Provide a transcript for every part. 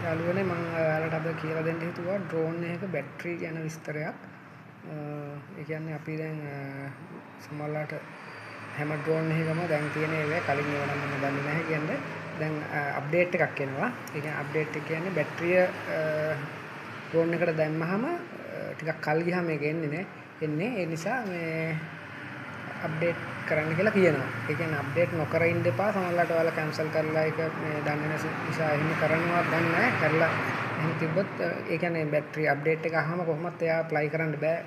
යාළුවනේ මම ඔයාලට අද කියලා දෙන්න හිතුවා ඩ්‍රෝන් එකක බැටරි ගැන විස්තරයක්. ඒ කියන්නේ අපි දැන් සමහරවිට හැම ඩ්‍රෝන් එකකම දැන් තියෙන ඒවා කලින් ඒවා නම් මම දන්නේ නැහැ කියන්නේ. දැන් අප්ඩේට් එකක් එනවා. ඒ කියන්නේ අප්ඩේට් එක කියන්නේ බැටරිය ඩ්‍රෝන් එකට දැම්මහම ටිකක් කල් ගියාම මේක එන්නේ ඒ නිසා මේ අප්ඩේට් කරන්න කියලා කියනවා. ඒ කියන්නේ අප්ඩේට් නොකර ඉන්න එපා. සමහරවිට ඔයාලා කැන්සල් කරලා ඒක මේ දන්නේ නැති නිසා එහෙම කරනවත් දන්නේ නැහැ. කරලා එහෙම තිබ්බොත් ඒ කියන්නේ බැටරි අප්ඩේට් එක අහම කොහොමත් එයා ඇප්ලයි කරන්න බෑ.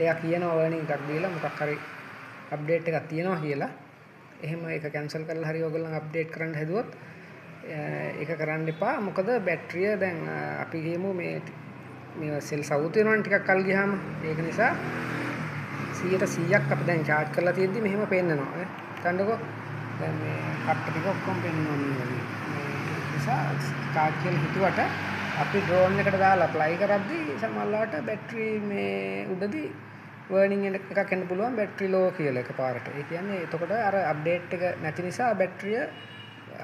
එයා කියනවා වර්නින් එකක් දීලා මොකක් හරි අප්ඩේට් එකක් තියෙනවා කියලා. එහෙම ඒක කැන්සල් කරලා හරි ඔයගොල්ලන් අප්ඩේට් කරන්න හැදුවොත් ඒක කරන්න එපා. මොකද බැටරිය දැන් අපි කියමු මේ සෙල් සවුත් වෙනවනේ ටිකක් කල් ගියාම. ඒක නිසා 100% අපි දැන් charge කරලා තියෙද්දි මෙහෙම පේන්නනවා නේ. හිතන්නකෝ දැන් මේ කට්ට ටික ඔක්කොම පේනවා මේ වගේ. මේ නිසා charge කියලා හිතුවට අපි drone එකට දාලා apply කරද්දි සමහරවිට බැටරි මේ උඩදී warning එකක් එන්න පුළුවන් battery low කියලා එකපාරට. ඒ කියන්නේ එතකොට අර update එක නැති නිසා බැටරිය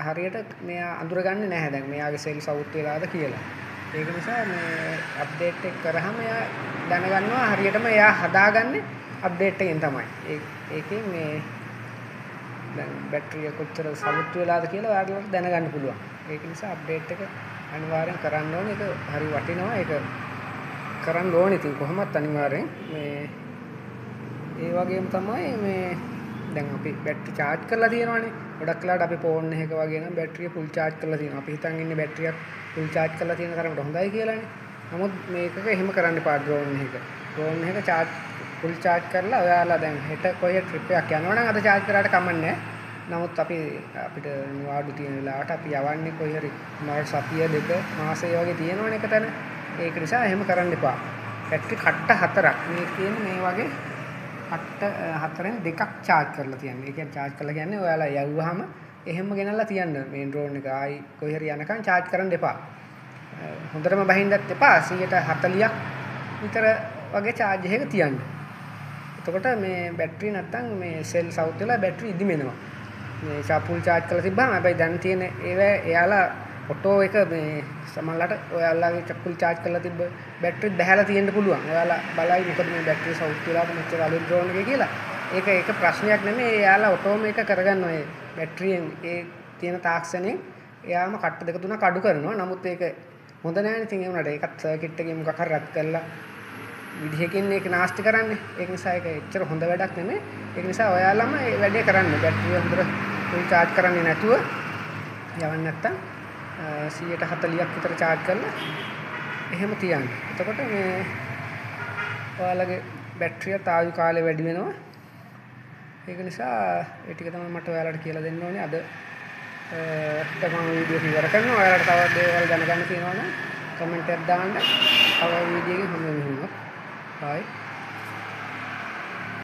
හරියට මෙයා අඳුරගන්නේ නැහැ දැන් මෙයාගේ සෙල් සවුත් වෙලාද කියලා. ඒක නිසා මේ අප්ඩේට් එක කරාම එයා දැනගන්නවා හරියටම එයා හදාගන්නේ අප්ඩේට් එකෙන් තමයි. ඒකෙන් මේ දැන් බැටරිය කොච්චර සවුත් වෙලාද කියලා ඔයාලට දැනගන්න පුළුවන්. ඒක නිසා අප්ඩේට් එක අනිවාර්යෙන් කරන්න ඕනේ. ඒක හරි වටිනවා. ඒක කරන්න ඕනේ. ඉතින් කොහොමත් අනිවාර්යෙන් මේ ඒ වගේම තමයි මේ දැන් අපි බැටරි charge කරලා තියෙනවානේ. ගොඩක් වෙලාවට අපි ෆෝන් එකක වගේ නම් බැටරිය full charge කරලා තියෙනවා. අපි හිතන් ඉන්නේ බැටරියක් full charge කරලා තියෙන තරමට හොඳයි කියලානේ. නමුත් මේකක එහෙම කරන්න එපා drone එක. drone එක charge full charge කරලා ඔයාලා දැන් හෙට කොහේ trip එකක් යනවා නම් අද charge කරාට කමන්නේ නමුත් අපිට නිවාඩු තියෙන වෙලාවට අපි යවන්නේ කොහේ හරි මාස සතිය දෙක මාසෙ වගේ තියෙනවනේ එක තැන. ඒක නිසා එහෙම කරන්න එපා. බැටරි කට්ට 4ක් මේ කියන්නේ මේ වගේ කට්ට 4න් දෙකක් charge කරලා තියන්නේ. ඒ කියන්නේ charge කරලා කියන්නේ ඔයාලා යවුවාම එහෙම ගෙනල්ලා තියන්න මේ drone එක ආයි කොහේ හරි යනකම් charge කරන්න එපා. හොඳටම බහින්නත් එපා 140ක් විතර වගේ charge එකක තියන්න. එතකොට මේ බැටරි නැත්තම් මේ සෙල් සවුත් වෙලා බැටරි ඉදිමෙනවා. මේ full charge කරලා තිබ්බම හැබැයි දැන් තියෙන ඒවා එයාලා ඔටෝ එක මේ සමහරවිට ඔයාලගේ full charge කරලා තිබ්බ බැටරිත් බහැලා තියෙන්න පුළුවන්. ඔයාලා බලයි මොකද මේ බැටරි සවුත් වෙලාද මෙච්චර අලුත් drone එකේ කියලා. ඒක ප්‍රශ්නයක් නෙමෙයි. එයාලා ඔටෝම එක කරගන්නවා ඒ බැටරියෙන් ඒ තියෙන තාක්ෂණයෙන් එයාම කට්ට දෙක තුනක් අඩු කරනවා. නමුත් ඒක හොඳ නැහැ. ඉතින් ඒ වුණාට ඒකත් සර්කිට් එකේ මොකක් හරි රත් කරලා විදිහකින් ඒක නාස්ති කරන්නේ. ඒක නිසා ඒක එච්චර හොඳ වැඩක් නෙමෙයි. ඒක නිසා ඔයාලම මේ වැඩේ කරන්න. බැටරිය හොඳට full charge කරන්නේ නැතුව යවන්න නැත්තම් 140ක් විතර charge කරලා එහෙම තියන්න. එතකොට මේ ඔයාලගේ බැටරිය ආයු කාලය වැඩි වෙනවා. ඒක නිසා ඒ ටික තමයි මට ඔයාලට කියලා දෙන්න ඕනේ. අද තමන් වීඩියෝ ඉවර කරනවා. ඔයාලට තව දේවල් දැනගන්න තියෙනවා නම් කමෙන්ට් එකක් දාන්න. තව වීඩියෝ එකකින් හම්බ වෙනවා. bye.